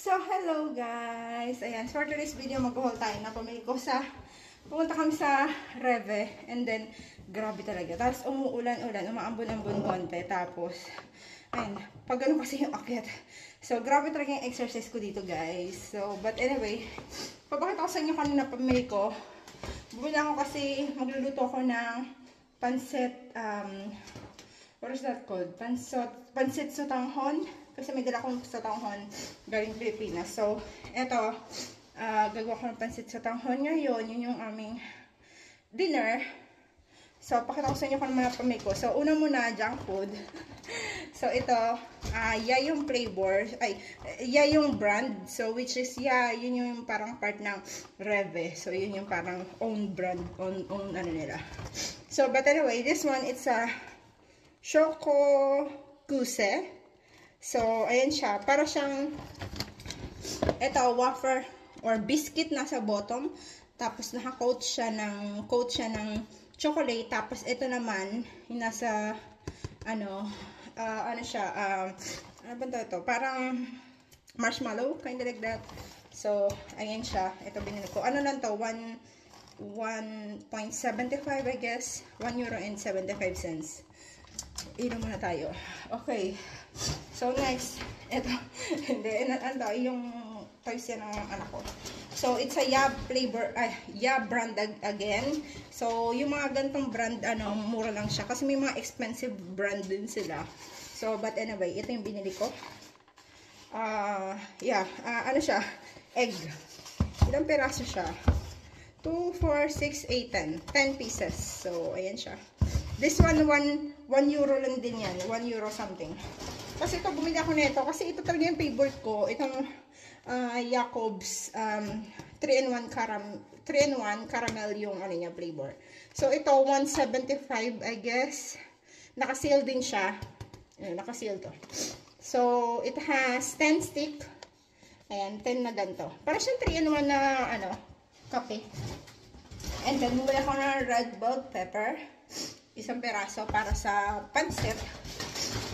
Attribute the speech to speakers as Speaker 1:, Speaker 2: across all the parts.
Speaker 1: So, hello guys! Ayan, for today's video, mag-haul tayo na pumunta kami sa Reve, and then, grabe talaga. Tapos, umuulan-ulan, umaambon-ambon konti. Tapos, ayan, pag ganun kasi yung akyat. So, grabe talaga yung exercise ko dito guys. So, but anyway, papakita ko sa inyo kanina pamili ko. Bumili ako kasi, magluluto ako ng pancit, what is that called? Pancit sotanghon. Kasi may dala akong sotanghon galing Pilipinas. So, eto, gagawa ko ng pancit sotanghon ngayon. Yun yung aming dinner. So, pakita ko sa inyo kung ano napamay ko. So, una muna, junk food. So, ito, yung flavor. Yung brand. So, which is, yun yung parang part ng Reve. So, yun yung parang own brand. Own ano nila. So, but anyway, this one, it's a Choco Kuse. So, ayan siya. Para siyang, ito, wafer or biscuit nasa bottom. Tapos, naka-coat siya ng chocolate. Tapos, ito naman, yung nasa, ano siya, ano ba ito? Parang marshmallow, kind of like that. So, ayan siya. Ito binili ko. Ano lang to? 1.75 I guess. €1.75. Inom muna tayo. Okay. So, next, ito, hindi, yung toys yan ng anak ko. So, it's a Yab flavor, Yab brand again. So, yung mga gantong brand, mura lang siya. Kasi may mga expensive brand din sila. So, but anyway, ito yung binili ko. Ano siya? Egg. Ilang peraso siya? 2, 4, 6, 8, 10. 10 pieces. So, ayan siya. This one, €1 lang din yan. €1 something. Kasi ito, bumili ako nito. Kasi ito talaga yung favorite ko. Itong Jacob's 3-in-1 caramel yung ano niya, flavor. So, ito, $1.75 I guess. Naka-seal din siya. Naka-seal to. So, it has 10 stick. Ayan, 10 na ganito. Para siyang 3-in-1 na, kape. And then, bumili ako ng red bell pepper. Isang peraso para sa pancit.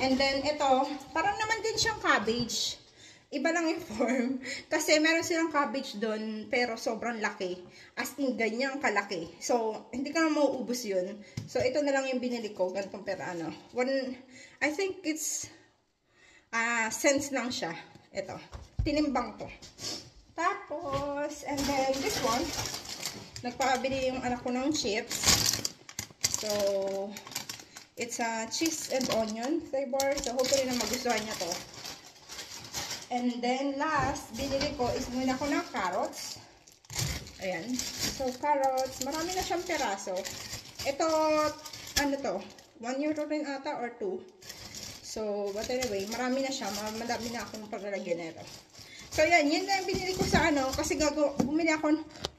Speaker 1: And then, ito, parang naman din siyang cabbage. Iba lang yung form. Kasi meron silang cabbage doon, pero sobrang laki. As in, ganyang kalaki. So, hindi ka na mauubos yun. So, ito na lang yung binili ko. Ganitong pera, I think it's, cents lang siya. Ito. Tinimbang to. Tapos, and then, this one, nagpakabili yung anak ko ng chips. So, it's a cheese and onion flavor. So, hopefully na magustuhan niya to. And then, last, binili ko is muna ko ng carrots. Ayan. So, carrots. Marami na siyang peraso. Ito, €1 rin ata or 2. So, but anyway, marami na siya. Madami na akong paglalagyan nito. So, yan. Yan na yung binili ko sa kasi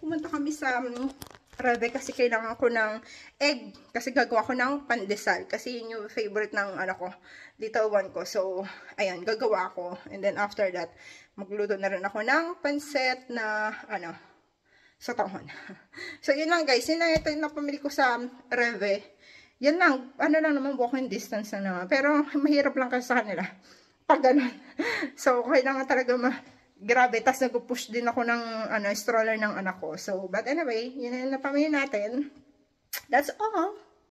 Speaker 1: pumunta kami sa Reve kasi kailangan ko ng egg. Kasi gagawa ko ng pandesal. Kasi yun yung favorite ng ko, little one ko. So, ayan, gagawa ako. And then after that, magluto na rin ako ng pancit na, sotanghon. So, yun lang guys. Yun lang ito yung napamili ko sa Reve. Yan lang. Lang naman, walking distance na naman. Pero, mahirap lang kasi sa kanila. Pag ganun. So, kailangan talaga grabe, tas nag-push din ako ng stroller ng anak ko. So, but anyway, yun na napamili natin. That's all.